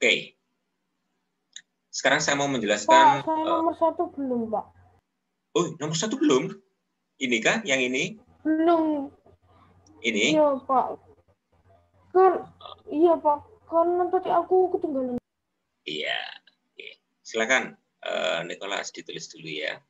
Oke. Sekarang saya mau menjelaskan. Pak, saya nomor 1 belum, Pak. Oh, nomor 1 belum? Ini kah? Yang ini? Belum. Ini? Iya, Pak. Iya, Pak. Karena tadi aku ketinggalan. Iya. Oke. Silakan, Nicholas, ditulis dulu ya.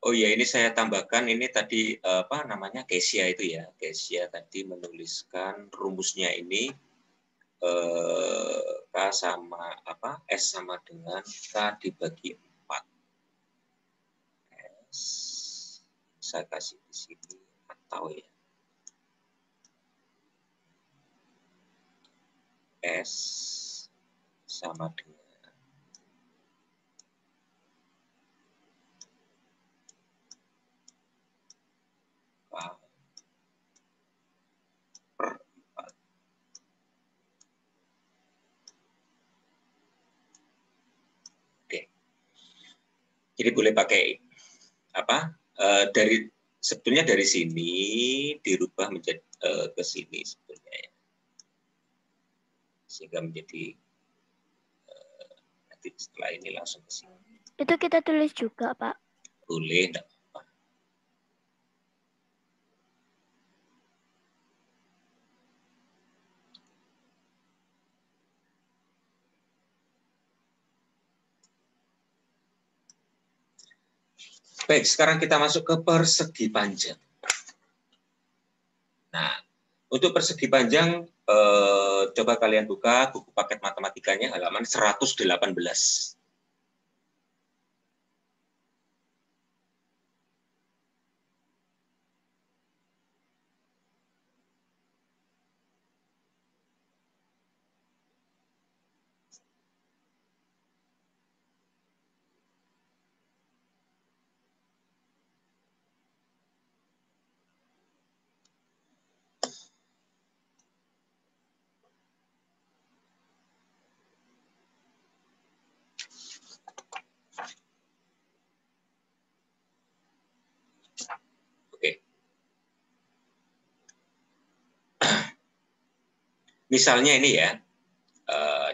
Oh iya, ini saya tambahkan, ini tadi apa namanya, Kesia itu ya. Kesia tadi menuliskan rumusnya ini K sama apa? S sama dengan K dibagi 4. S saya kasih di sini atau ya. S sama dengan K per 4. Oke. Jadi boleh pakai apa? Dari sebetulnya dari sini dirubah menjadi ke sini sebetulnya ya. Sehingga menjadi nanti setelah ini langsung ke sini. Itu kita tulis juga, Pak. Boleh, enggak apa-apa. Baik, sekarang kita masuk ke persegi panjang. Nah, untuk persegi panjang, coba kalian buka buku paket matematikanya halaman 118. Oke. Misalnya ini ya,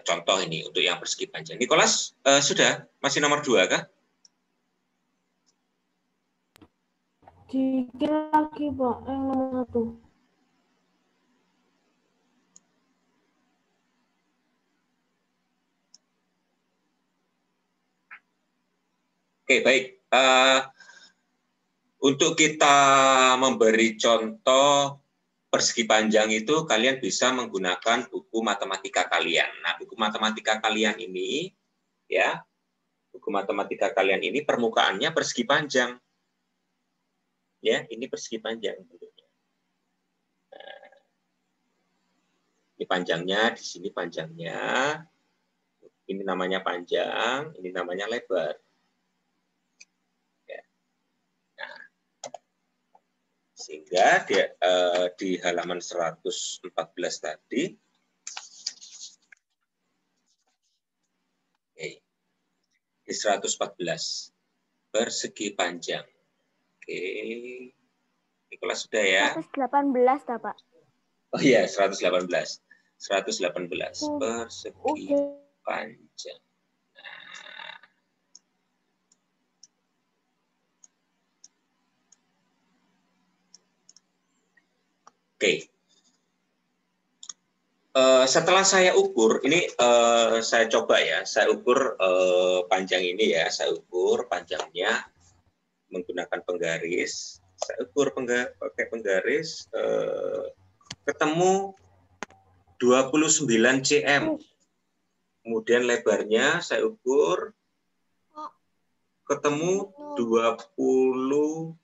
contoh ini untuk yang persegi panjang. Nicholas, sudah? Masih nomor 2 kah? Dikit lagi, Pak. Yang nomor 1. Oke, baik. Untuk kita memberi contoh persegi panjang itu, kalian bisa menggunakan buku matematika kalian. Nah, buku matematika kalian ini, ya, buku matematika kalian ini permukaannya persegi panjang. Ya, ini persegi panjang bentuknya. Nah, ini panjangnya, di sini panjangnya. Ini namanya panjang, ini namanya lebar. Ya. Nah, sehingga di halaman 114 tadi, di 114 persegi panjang. Oke, di kelas sudah ya. 118, Pak. Oh iya, 118. 118 persegi panjang. Nah. Oke. Setelah saya ukur, ini saya coba ya, saya ukur panjang ini ya, saya ukur panjangnya menggunakan penggaris. Saya ukur pakai penggaris, ketemu 29 cm. Kemudian lebarnya saya ukur, ketemu 20,5.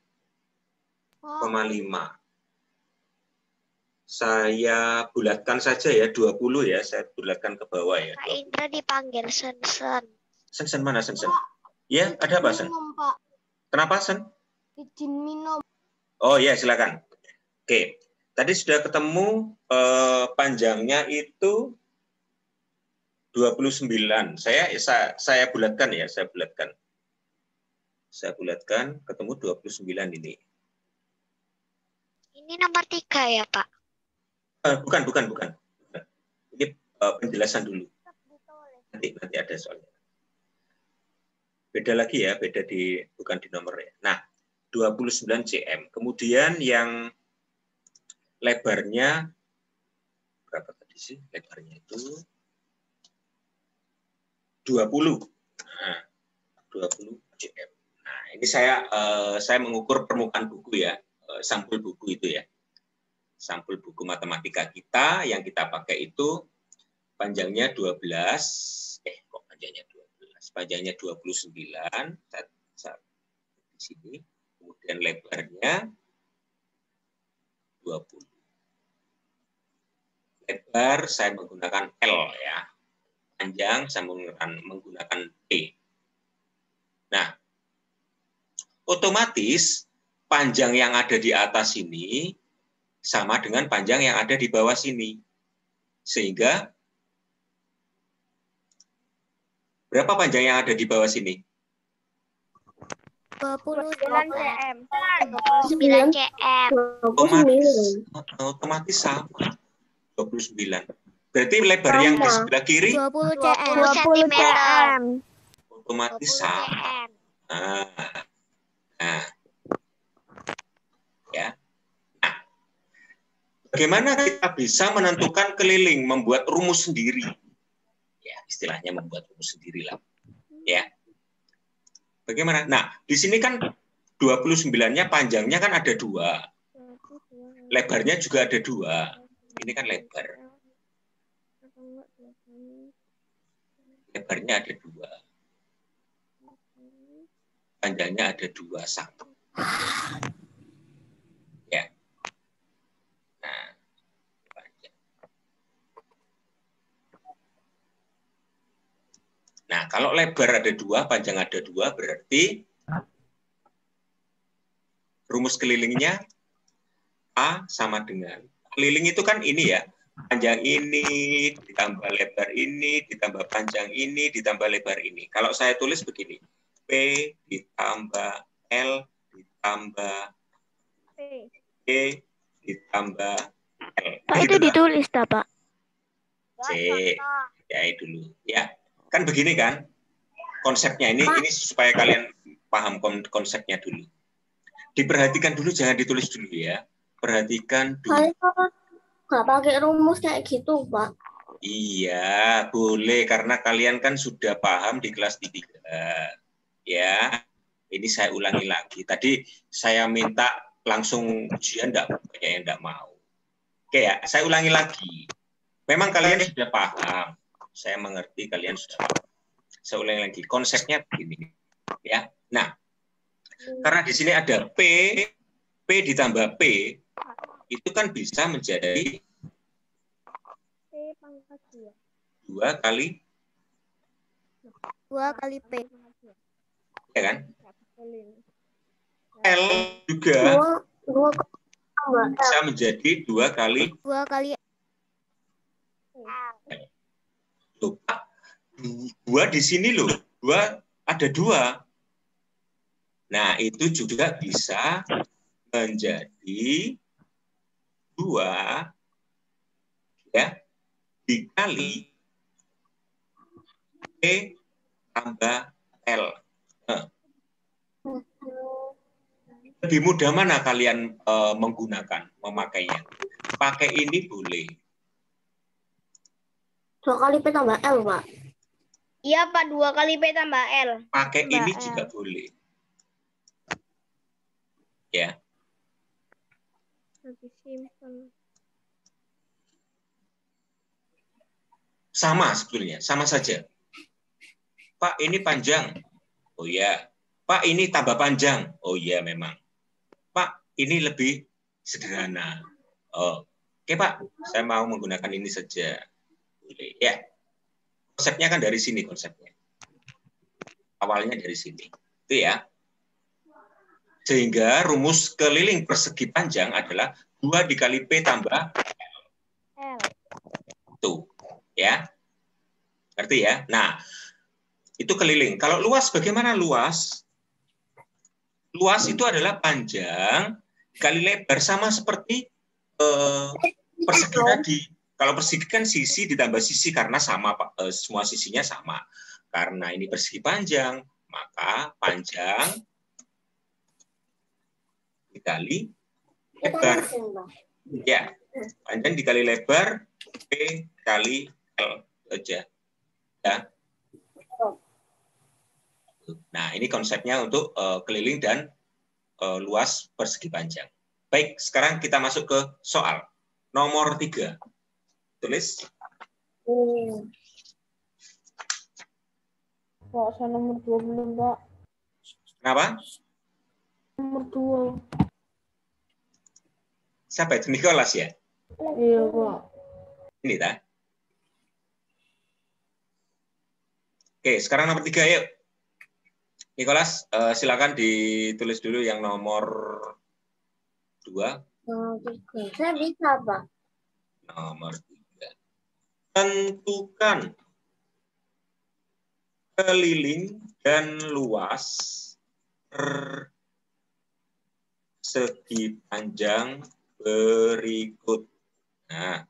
Saya bulatkan saja ya, 20 ya. Saya bulatkan ke bawah ya. Kak Indra dipanggil Sen-Sen. Sen mana Sen? Ya, ada apa Sen? Minum, Pak. Kenapa Sen? Izin minum. Oh ya, silakan. Oke, tadi sudah ketemu panjangnya itu 29. Saya bulatkan ya, saya bulatkan. Saya bulatkan, ketemu 29 ini. Ini nomor 3 ya, Pak? Bukan. Ini penjelasan dulu. Nanti ada soalnya. Beda lagi ya, bukan di nomor ya. Nah, 29 cm. Kemudian yang lebarnya berapa tadi sih? Lebarnya itu 20. Nah, 20 cm. Nah, ini saya mengukur permukaan buku ya, sampul buku itu ya. Sampul buku matematika kita yang kita pakai itu panjangnya 12, kok panjangnya 12? Panjangnya 29 di sini. Kemudian lebarnya 20. Lebar saya menggunakan L ya. Panjang saya menggunakan P. Nah, otomatis panjang yang ada di atas ini sama dengan panjang yang ada di bawah sini. Sehingga berapa panjang yang ada di bawah sini? 29 cm. 29 cm. Otomatis sama. 29. Berarti lebar yang di sebelah kiri 20 20 cm. otomatis sama. Nah. Ya. Nah. Bagaimana kita bisa menentukan keliling, membuat rumus sendiri? Ya, istilahnya membuat rumus sendiri lah. Ya. Bagaimana? Nah, di sini kan 29-nya panjangnya kan ada 2. Lebarnya juga ada 2. Ini kan lebar. Lebarnya ada 2. Panjangnya ada 2, 1. Ya. Nah, panjang. Nah, kalau lebar ada 2, panjang ada 2, berarti rumus kelilingnya A sama dengan, keliling itu kan ini ya, panjang ini, ditambah lebar ini, ditambah panjang ini, ditambah lebar ini. Kalau saya tulis begini, P ditambah L ditambah P ditambah L. Pak, itu ditulis tak, Pak? C, ya dulu. Ya, kan begini kan konsepnya ini supaya kalian paham konsepnya dulu. Diperhatikan dulu, jangan ditulis dulu ya. Perhatikan dulu. Nggak pakai rumus kayak gitu, Pak. Iya, boleh karena kalian kan sudah paham di kelas 3. Ya, ini saya ulangi lagi. Tadi saya minta langsung ujian, banyak yang enggak mau. Oke ya, saya ulangi lagi. Memang kalian sudah paham. Saya mengerti kalian sudah paham. Saya ulangi lagi. Konsepnya begini. Ya. Nah, karena di sini ada P ditambah P, itu kan bisa menjadi 2 kali P. Ya kan? L juga bisa menjadi 2 kali. Loh, 2 di sini loh. 2 ada 2. Nah, itu juga bisa menjadi 2 ya dikali P tambah L. Lebih mudah mana kalian memakainya? Pakai ini boleh. 2 kali P tambah L, Pak. Iya, Pak, 2 kali P tambah L. Pakai ini juga boleh. Ya. Lebih simpel. Sama sebetulnya, sama saja. Pak, ini panjang. Oh ya. Pak, ini tambah panjang. Oh iya memang. Pak, ini lebih sederhana. Oh, Oke Pak, saya mau menggunakan ini saja. Boleh. Ya, konsepnya kan dari sini konsepnya. Awalnya dari sini. Itu ya. Sehingga rumus keliling persegi panjang adalah 2 dikali P tambah L. Tuh. Ya. Ngerti ya? Nah, itu keliling. Kalau luas, bagaimana luas? Luas itu adalah panjang dikali lebar, sama seperti persegi tadi. Kalau persegi kan sisi ditambah sisi karena sama, semua sisinya sama. Karena ini persegi panjang, maka panjang dikali lebar. Ya, panjang dikali lebar, P kali L saja. Ya. Nah, ini konsepnya untuk keliling dan luas persegi panjang. Baik, sekarang kita masuk ke soal. Nomor 3. Tulis. Pak, saya nomor 2 belum, Pak. Kenapa? Nomor 2. Siapa itu? Nicholas ya? Iya, Pak. Ini tak? Oke, sekarang nomor 3 yuk. Nicholas, silakan ditulis dulu yang nomor 2. Saya bisa, Pak. Nomor 3. Tentukan keliling dan luas persegi panjang berikut. Nah,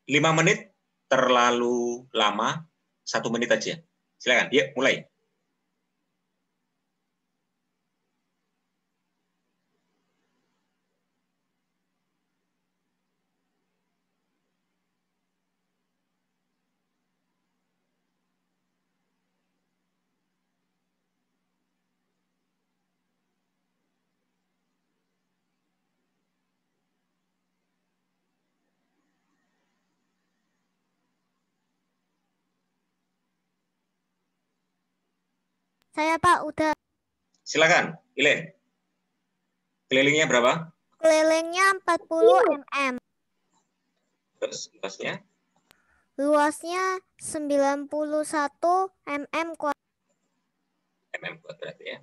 lima menit terlalu lama, 1 menit aja. Silakan, yuk mulai. Saya Pak udah. Silakan, Ilen. Kelilingnya berapa? Kelilingnya 40 mm. Terus luasnya? Luasnya 91 mm kuadrat. Mm kuadrat ya.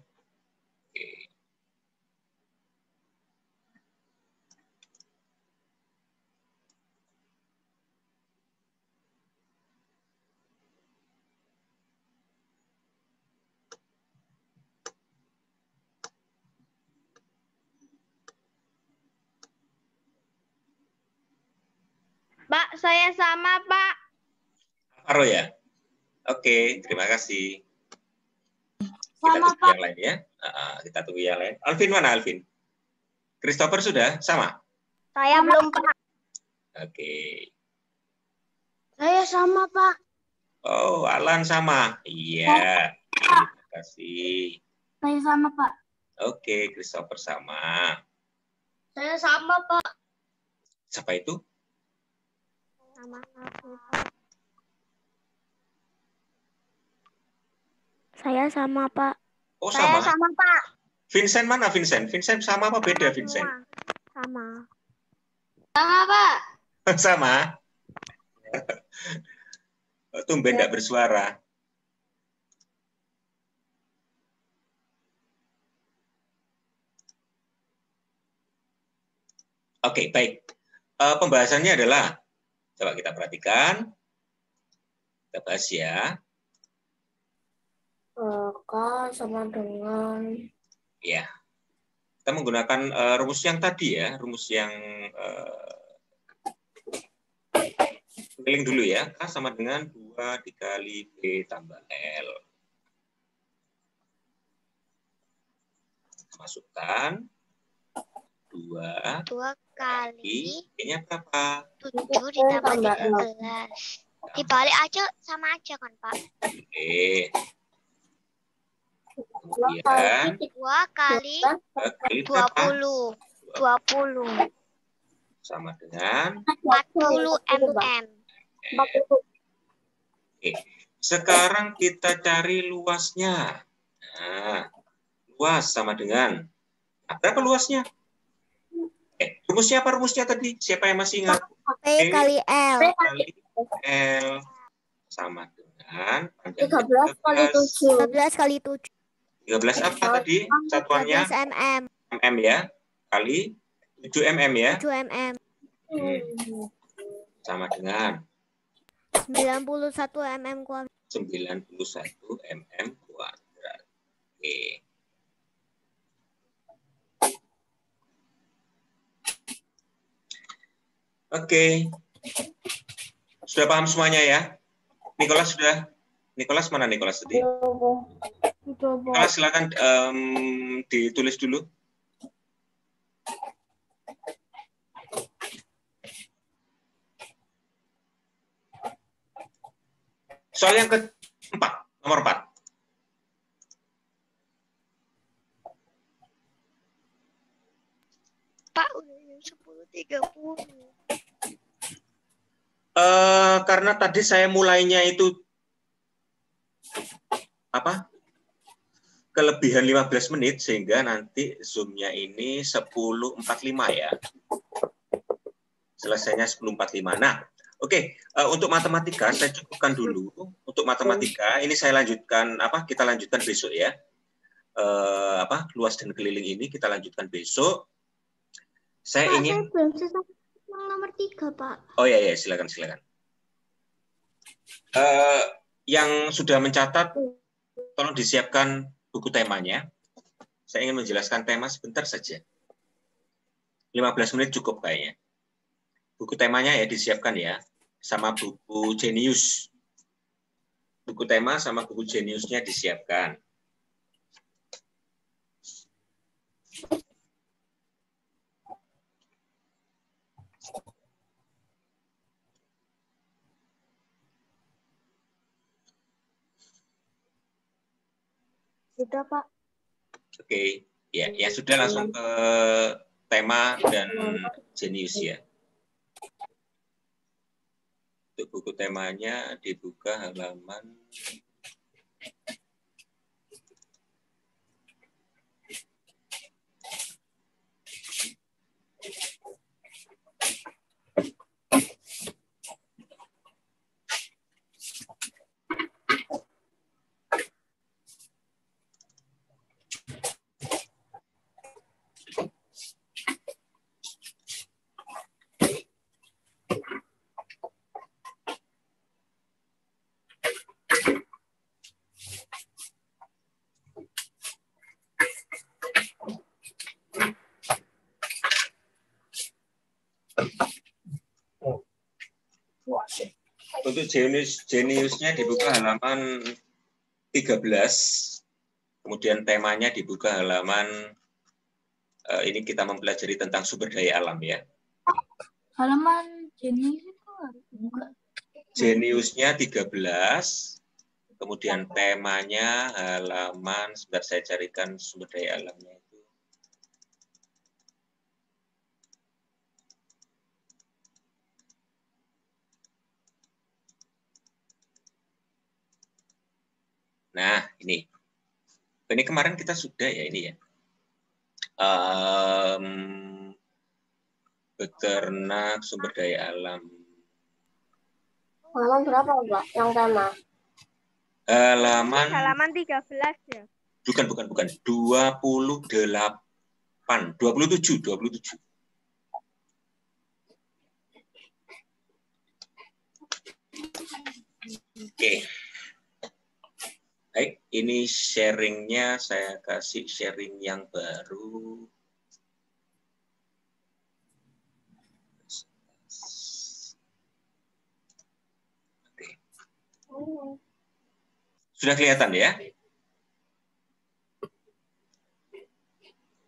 Oke. Pak, saya sama, Pak. Taruh ya. Oke, terima kasih. Kita Sama, tunggu yang lain ya. Kita tunggu yang lain. Alvin mana Alvin? Christopher sudah sama? Saya belum, Pak. Oke. Saya sama, Pak. Oh, Alan sama. Iya. Terima kasih. Saya sama, Pak. Oke, Christopher sama. Saya sama, Pak. Siapa itu? Sama aku, Pak. Saya sama, Pak. Oh, Saya sama. sama, Pak. Vincent mana Vincent? Vincent sama apa beda Vincent? Sama. Sama, Pak. Sama. Tumben tidak bersuara. Oke, baik. Pembahasannya adalah, coba kita perhatikan. Kita bahas ya. K sama dengan... Ya. Kita menggunakan rumus yang tadi ya. Rumus yang keliling dulu ya. K sama dengan 2 dikali P tambah L. Masukkan 2 2 kali ini berapa? 7 ditambah 13. Dibalik aja sama aja kan, Pak? Oke. Kemudian 2 kali 20 sama dengan 40 mm. Oke. Sekarang kita cari luasnya. Nah, luas sama dengan berapa luasnya? Rumusnya apa rumusnya tadi? Siapa yang masih ingat? P kali L. Kali L sama dengan 13 kali 7. 13 kali 7. 13 apa tadi? Satuannya 13 mm. mm ya. Kali 7 mm ya. 7 mm. Sama dengan 91 mm kuadrat. 91 mm kuadrat. Oke. Oke. Sudah paham semuanya ya? Nicholas sudah? Nicholas mana Nicholas tadi? Nicholas silakan ditulis dulu. Soal yang keempat, nomor 4. Pak, udah jam 10.30. Karena tadi saya mulainya itu apa? Kelebihan 15 menit sehingga nanti Zoom-nya ini 10.45 ya. Selesainya 10.45. Nah, oke, untuk matematika saya cukupkan dulu. Untuk matematika ini saya lanjutkan kita lanjutkan besok ya. Luas dan keliling ini kita lanjutkan besok. Saya ingin belum selesai nomor 3, Pak. Oh ya, silakan. Yang sudah mencatat, tolong disiapkan buku temanya. Saya ingin menjelaskan tema sebentar saja. 15 menit cukup kayaknya. Buku temanya ya disiapkan ya, sama buku Jenius. Buku tema sama buku Jeniusnya disiapkan. Sudah, Pak. Oke, ya sudah langsung ke tema dan Jenius ya. Untuk buku temanya dibuka halaman untuk Jeniusnya dibuka halaman 13, kemudian temanya dibuka halaman ini kita mempelajari tentang sumber daya alam ya. Halaman Jenius itu enggak. Jeniusnya 13, kemudian temanya halaman, sebentar saya carikan sumber daya alamnya itu. Nah, ini kemarin kita sudah ya ini ya. Beternak, sumber daya alam. Halaman berapa, Pak? Yang tema? Halaman 13 ya. Bukan. 27. Oke. Baik, ini sharingnya saya kasih sharing yang baru. Oke. Sudah kelihatan ya?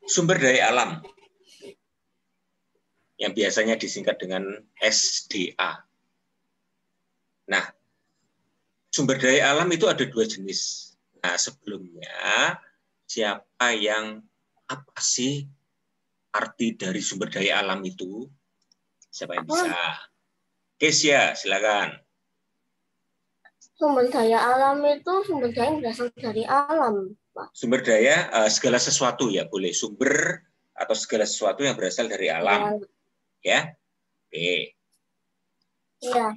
Sumber daya alam yang biasanya disingkat dengan SDA. Nah, sumber daya alam itu ada 2 jenis. Nah, sebelumnya apa sih arti dari sumber daya alam itu? Siapa yang bisa? Kesia, silakan. Sumber daya alam itu sumber daya yang berasal dari alam, Pak. Sumber daya segala sesuatu ya, boleh sumber atau segala sesuatu yang berasal dari alam. Ya. Oke. Iya.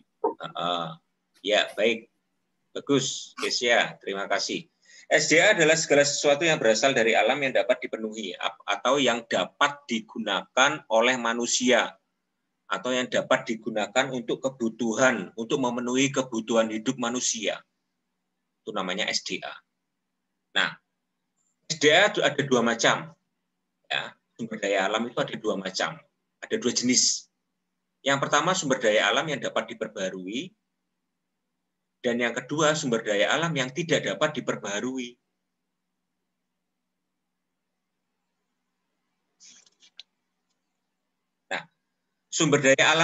Ya, baik. Bagus, Kesia. Terima kasih. SDA adalah segala sesuatu yang berasal dari alam yang dapat dipenuhi atau yang dapat digunakan oleh manusia atau yang dapat digunakan untuk kebutuhan, untuk memenuhi kebutuhan hidup manusia. Itu namanya SDA. Nah, SDA itu ada 2 macam. Ya, sumber daya alam itu ada 2 macam. Ada 2 jenis. Yang pertama sumber daya alam yang dapat diperbarui, dan yang kedua sumber daya alam yang tidak dapat diperbarui. Nah, sumber daya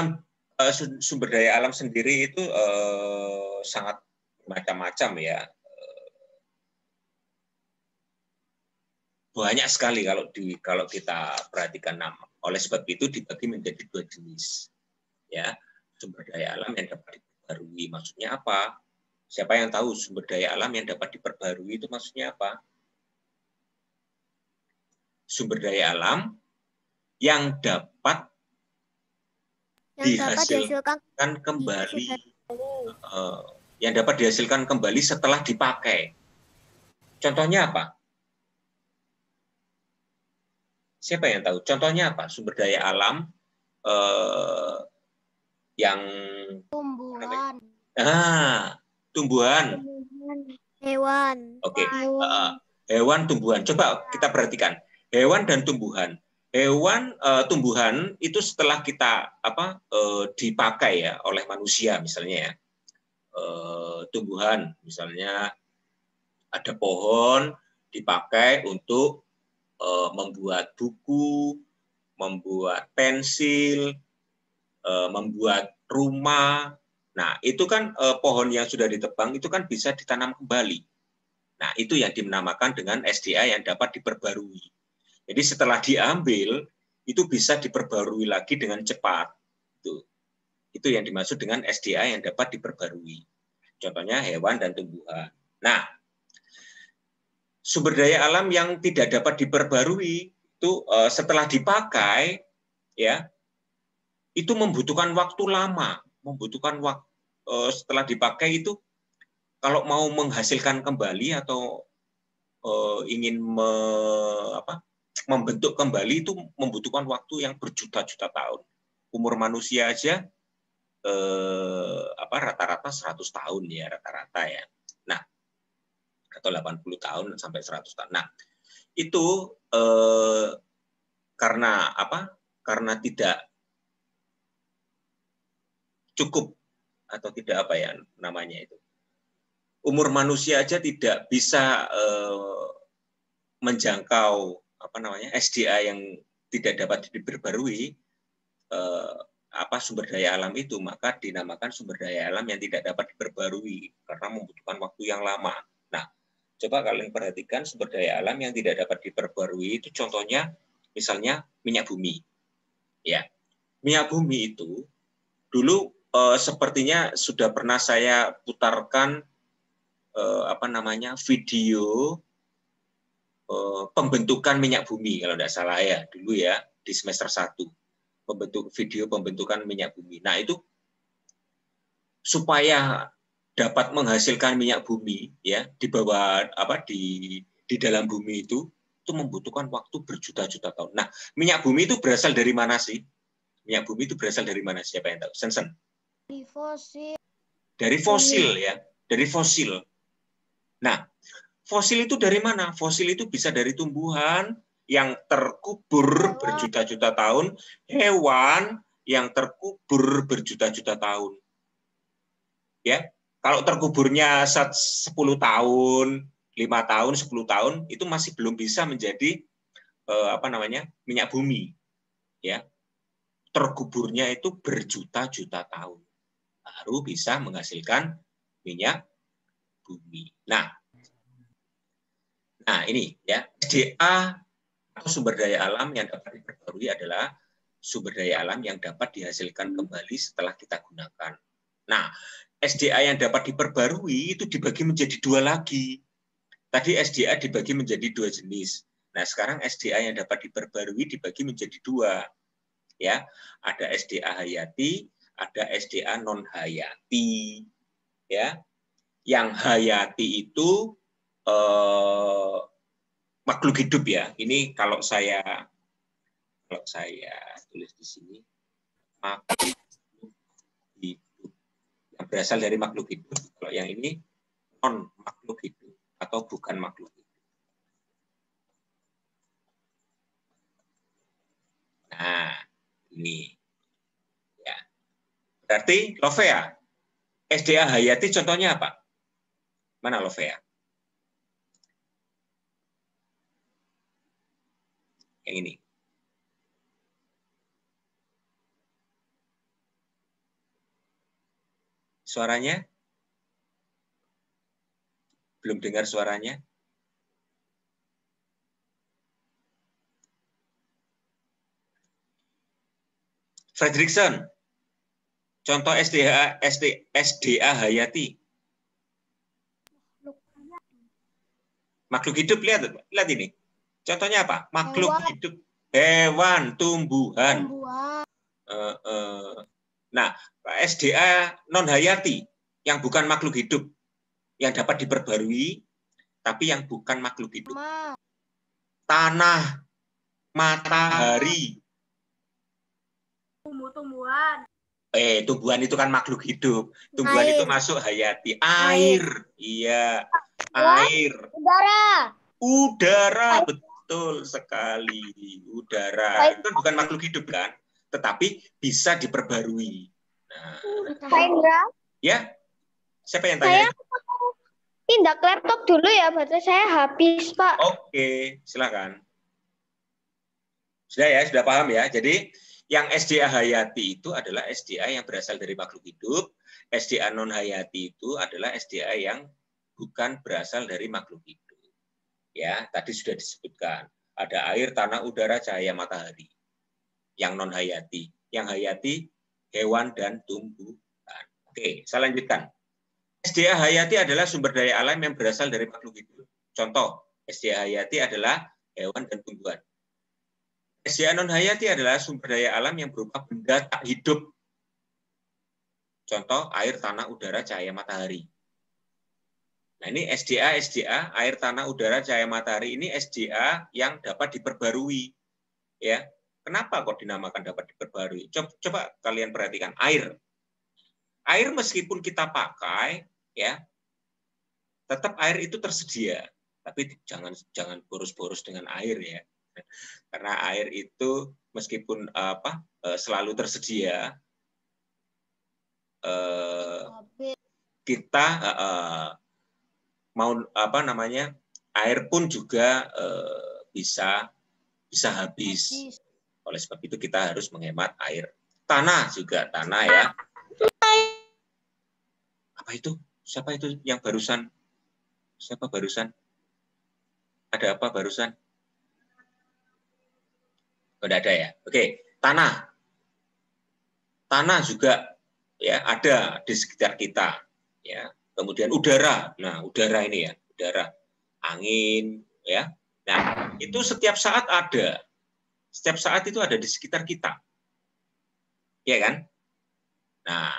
alam sendiri itu sangat macam-macam ya. Banyak sekali kalau kita perhatikan nama. Oleh sebab itu dibagi menjadi 2 jenis. Ya, sumber daya alam yang dapat diperbarui maksudnya apa? Siapa yang tahu sumber daya alam yang dapat diperbarui itu maksudnya apa? Sumber daya alam yang dapat dihasilkan kembali, yang dapat dihasilkan kembali setelah dipakai. Contohnya apa? Siapa yang tahu? Contohnya apa? Sumber daya alam yang Tumbuhan. Tumbuhan. Hewan. Oke. Hewan, tumbuhan. Coba kita perhatikan. Hewan dan tumbuhan. Hewan, tumbuhan itu setelah kita dipakai ya oleh manusia misalnya ya. Tumbuhan misalnya ada pohon dipakai untuk membuat buku, membuat pensil, membuat rumah. Nah, itu kan pohon yang sudah ditebang itu kan bisa ditanam kembali. Nah, itu yang dinamakan dengan SDA yang dapat diperbarui. Jadi setelah diambil, itu bisa diperbarui lagi dengan cepat. Itu yang dimaksud dengan SDA yang dapat diperbarui. Contohnya hewan dan tumbuhan. Nah, sumber daya alam yang tidak dapat diperbarui itu setelah dipakai, ya, itu membutuhkan waktu lama. Setelah dipakai itu kalau mau menghasilkan kembali atau ingin membentuk kembali itu membutuhkan waktu yang berjuta-juta tahun. Umur manusia aja rata-rata 100 tahun ya rata-rata ya. Nah, atau 80 tahun sampai 100 tahun. Nah, itu karena apa? Karena tidak cukup atau tidak apa ya namanya itu. Umur manusia aja tidak bisa menjangkau SDA yang tidak dapat diperbarui sumber daya alam itu, maka dinamakan sumber daya alam yang tidak dapat diperbarui karena membutuhkan waktu yang lama. Nah, coba kalian perhatikan sumber daya alam yang tidak dapat diperbarui itu contohnya misalnya minyak bumi. Ya. Minyak bumi itu dulu sepertinya sudah pernah saya putarkan video pembentukan minyak bumi kalau tidak salah ya dulu ya di semester 1. Video pembentukan minyak bumi. Nah, itu supaya dapat menghasilkan minyak bumi ya di bawah di dalam bumi itu membutuhkan waktu berjuta-juta tahun. Nah, minyak bumi itu berasal dari mana sih? Minyak bumi itu berasal dari mana? Siapa yang tahu? Sensen. Dari fosil. Dari fosil ya, dari fosil. Nah, fosil itu dari mana? Fosil itu bisa dari tumbuhan yang terkubur berjuta-juta tahun, hewan yang terkubur berjuta-juta tahun. Ya, kalau terkuburnya 10 tahun, 5 tahun, 10 tahun, itu masih belum bisa menjadi minyak bumi, ya, terkuburnya itu berjuta-juta tahun baru bisa menghasilkan minyak bumi. Nah ini ya, SDA atau sumber daya alam yang dapat diperbarui adalah sumber daya alam yang dapat dihasilkan kembali setelah kita gunakan. Nah, SDA yang dapat diperbarui itu dibagi menjadi dua lagi. Tadi SDA dibagi menjadi dua jenis. Nah, sekarang SDA yang dapat diperbarui dibagi menjadi dua. Ya, ada SDA hayati, ada SDA non hayati. Ya. Yang hayati itu makhluk hidup ya. Ini kalau saya tulis di sini, makhluk hidup yang berasal dari makhluk hidup. Kalau yang ini non makhluk hidup atau bukan makhluk hidup. Nah, ini ya. Berarti Lovea, SDA hayati contohnya apa? Mana Lovea? Yang ini. Suaranya? Belum dengar suaranya? Fredrickson, contoh SDA hayati. Makhluk hidup, lihat ini. Contohnya apa? Makhluk hidup, hewan, tumbuhan. Nah, SDA non hayati yang bukan makhluk hidup yang dapat diperbarui, tapi yang bukan makhluk hidup. Tanah, matahari. Tumbuh-tumbuhan. Tumbuhan itu kan makhluk hidup. Tumbuhan itu masuk hayati. Air. Iya. Air. Udara. Betul sekali. Udara. Itu kan bukan makhluk hidup kan? Tetapi bisa diperbarui. Nah. Pak Indra. Ya? Siapa yang tanya? Saya pindah ke laptop dulu ya, baterai saya habis, Pak. Oke, silakan. Sudah ya, sudah paham ya. Jadi yang SDA hayati itu adalah SDA yang berasal dari makhluk hidup. SDA non hayati itu adalah SDA yang bukan berasal dari makhluk hidup. Ya, tadi sudah disebutkan. Ada air, tanah, udara, cahaya, matahari. Yang non hayati. Yang hayati hewan dan tumbuhan. Oke, saya lanjutkan. SDA hayati adalah sumber daya alam yang berasal dari makhluk hidup. Contoh, SDA hayati adalah hewan dan tumbuhan. SDA non hayati adalah sumber daya alam yang berupa benda tak hidup. Contoh air, tanah, udara, cahaya, matahari. Nah, ini SDA, air, tanah, udara, cahaya, matahari ini SDA yang dapat diperbarui. Ya. Kenapa kok dinamakan dapat diperbarui? Coba kalian perhatikan air. Air meskipun kita pakai, ya, tetap air itu tersedia. Tapi jangan boros-boros dengan air ya. Karena air itu meskipun selalu tersedia, kita air pun juga bisa habis. Oleh sebab itu kita harus menghemat air. Tanah juga, tanah ya. Apa itu? Siapa itu yang barusan? Siapa barusan? Ada apa barusan? Tidak ada ya. Oke, tanah. Tanah juga ya ada di sekitar kita. Ya. Kemudian udara. Nah, udara ini ya, udara, angin, ya. Nah, itu setiap saat ada. Setiap saat itu ada di sekitar kita. Ya kan? Nah,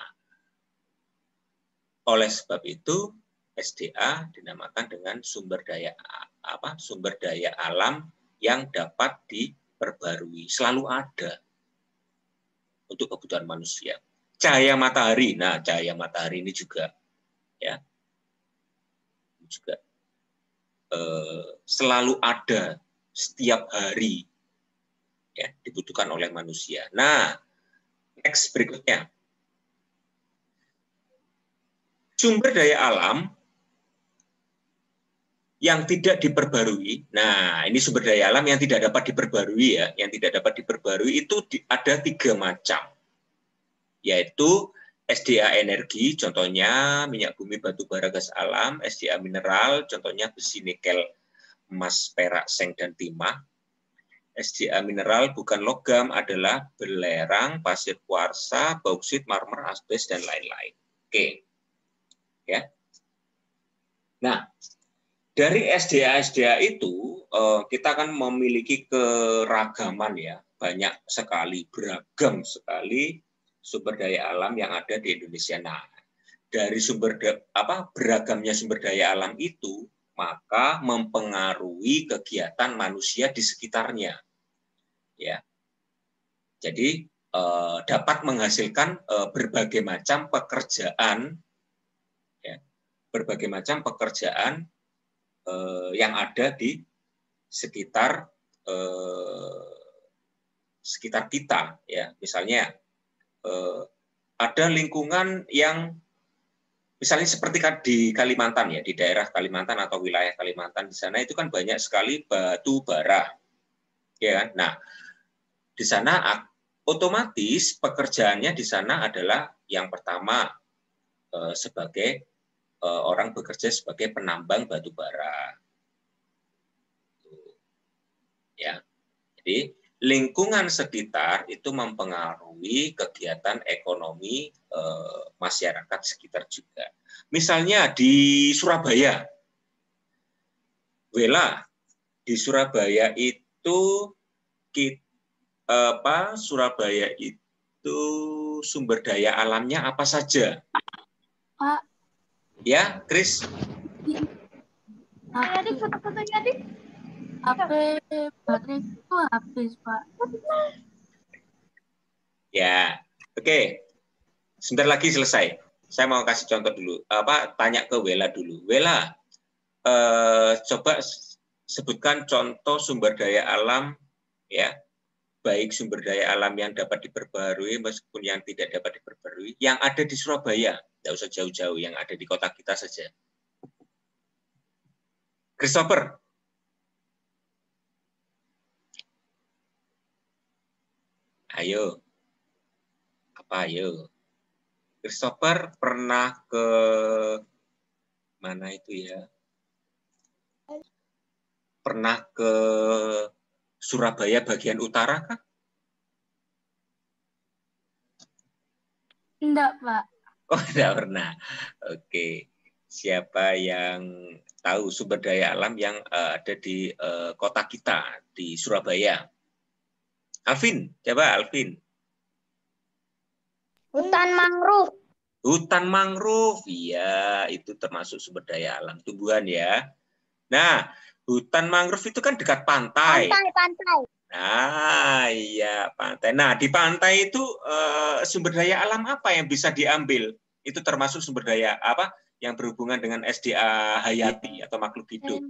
oleh sebab itu SDA dinamakan dengan sumber daya alam yang dapat diperbarui, selalu ada untuk kebutuhan manusia. Cahaya matahari, nah cahaya matahari ini juga ya selalu ada setiap hari ya dibutuhkan oleh manusia. Nah, next berikutnya. Sumber daya alam yang tidak diperbarui. Nah, ini sumber daya alam yang tidak dapat diperbarui ya. Yang tidak dapat diperbarui itu ada 3 macam. Yaitu SDA energi, contohnya minyak bumi, batu bara, gas alam. SDA mineral, contohnya besi, nikel, emas, perak, seng, dan timah. SDA mineral bukan logam, adalah belerang, pasir kuarsa, bauksit, marmer, asbes, dan lain-lain. Oke. Ya. Nah, dari SDA itu kita kan memiliki keragaman ya, banyak sekali, beragam sekali sumber daya alam yang ada di Indonesia. Nah, dari beragamnya sumber daya alam itu, maka mempengaruhi kegiatan manusia di sekitarnya. Ya. Jadi dapat menghasilkan berbagai macam pekerjaan, ya, berbagai macam pekerjaan yang ada di sekitar kita, ya. Misalnya ada lingkungan yang misalnya seperti di Kalimantan ya, di daerah Kalimantan atau wilayah Kalimantan, di sana itu kan banyak sekali batu bara, ya. Nah, di sana otomatis pekerjaannya di sana adalah yang pertama sebagai orang bekerja sebagai penambang batu bara. Ya. Jadi lingkungan sekitar itu mempengaruhi kegiatan ekonomi masyarakat sekitar juga. Misalnya di Surabaya, Wela, di Surabaya itu Surabaya itu sumber daya alamnya apa saja? Pak. Ya, Chris. HP baterai itu habis, Pak. Ya, oke. Sebentar lagi selesai. Saya mau kasih contoh dulu. Tanya ke Wela dulu. Wela, coba sebutkan contoh sumber daya alam, ya, baik sumber daya alam yang dapat diperbarui meskipun yang tidak dapat diperbarui, yang ada di Surabaya. Tidak usah jauh-jauh, yang ada di kota kita saja. Christopher. Ayo. Apa ayo? Christopher pernah ke mana itu ya? Pernah ke Surabaya bagian utara kah? Enggak, Pak. Oh, tidak pernah. Oke. Siapa yang tahu sumber daya alam yang ada di kota kita, di Surabaya? Alvin, coba Alvin. Hutan mangrove. Hutan mangrove, iya, itu termasuk sumber daya alam tumbuhan ya. Nah, hutan mangrove itu kan dekat pantai. Pantai. Nah, iya, pantai. Nah, di pantai itu sumber daya alam apa yang bisa diambil? Itu termasuk sumber daya apa yang berhubungan dengan SDA hayati atau makhluk hidup.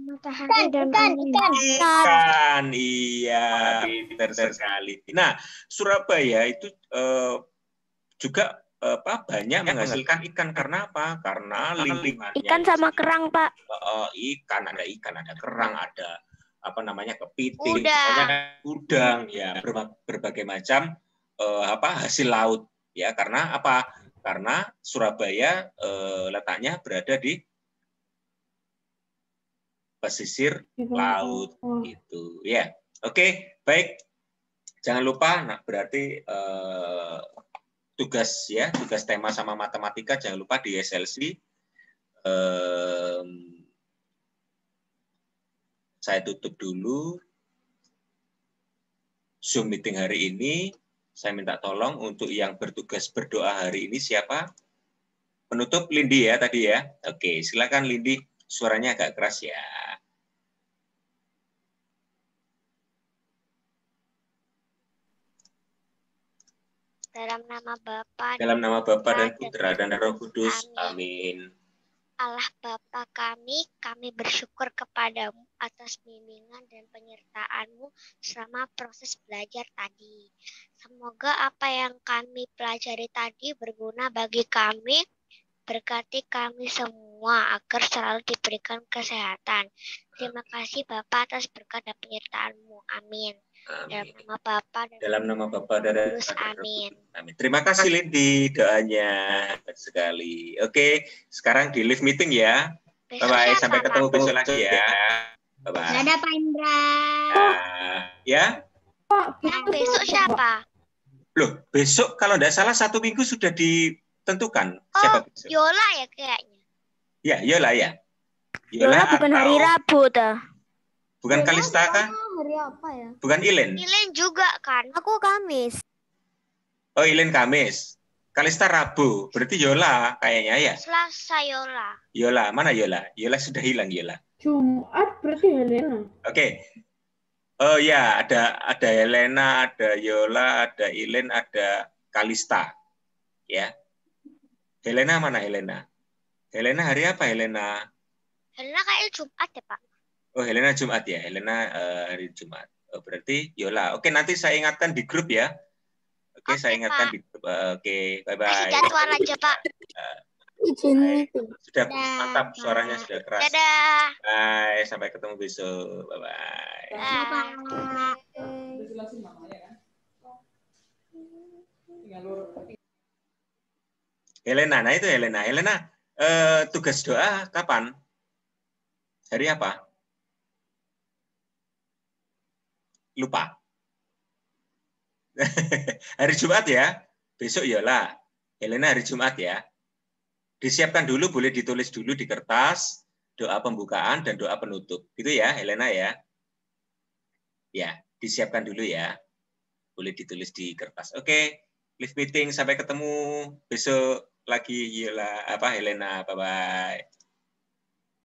Ikan, iya, pintar sekali. Nah, Surabaya itu juga banyak menghasilkan ikan karena apa? Karena lingkungannya. Ikan sama kerang, Pak. Ikan, ada kerang, ada apa namanya kepiting, udang, ya, berbagai macam hasil laut, ya. Karena apa? Karena Surabaya letaknya berada di pesisir laut, itu, ya. Oke, baik. Jangan lupa, berarti tugas tema sama matematika jangan lupa di SLC. Saya tutup dulu Zoom meeting hari ini. Saya minta tolong untuk yang bertugas berdoa hari ini siapa? Penutup Lindi ya tadi ya. Oke, silakan Lindi. Suaranya agak keras ya. Dalam nama Bapa dan Putra dan Roh Kudus. Amin. Allah Bapa kami bersyukur kepadamu atas bimbingan dan penyertaan-Mu selama proses belajar tadi. Semoga apa yang kami pelajari tadi berguna bagi kami berkati kami semua agar selalu diberikan kesehatan. Terima kasih Bapak atas berkat dan penyertaan-Mu. Amin. Dalam Amin. nama Bapa dan Dalam nama Bapa dan Roh Kudus. Kudus. Amin. Amin. Terima kasih Lindi doanya sekali. Oke, sekarang di live meeting ya. Besok Bye bye. siapa, Sampai Pak? ketemu besok lagi ya. Bye bye. Dadah Pak Indra. Ya. Yang besok siapa? Loh, besok kalau tidak salah 1 minggu sudah ditentukan siapa besok. Yola ya kayaknya. Ya, Yola ya. Yola bukan hari Rabu dah. Bukan Kalista kah? Hari apa ya? Bukan Ilen. Ilen juga kan. Aku Kamis. Oh, Ilen Kamis. Kalista Rabu. Berarti Yola kayaknya ya. Selasa Yola. Yola, mana Yola? Yola sudah hilang Yola. Jumat berarti Helena. Oke. Oh ya, ada Helena, ada Yola, ada Ilen, ada Kalista. Ya. Helena mana Helena? Helena hari apa Helena? Helena kayaknya Jumat ya Pak. Oh, Helena Jumat ya. Helena hari Jumat. Oh, berarti Yola. Oke, nanti saya ingatkan di grup ya. Oke, saya Oke, ingatkan Pak. di grup. Oke, Kasih bye-bye. jadwal aja Pak. Izin Baik. meeting. Sudah Dadah. mantap, suaranya sudah keras. Dadah. Bye, sampai ketemu besok. Bye-bye. Dah. Helena, nah itu Helena. Helena, tugas doa kapan? Hari apa? Lupa. Hari Jumat ya. Besok Yola. Helena hari Jumat ya. Disiapkan dulu, boleh ditulis dulu di kertas, doa pembukaan dan doa penutup. Gitu ya, Helena ya. Ya, disiapkan dulu ya. Boleh ditulis di kertas. Oke, live meeting, sampai ketemu besok lagi Yola, Helena. Bye-bye.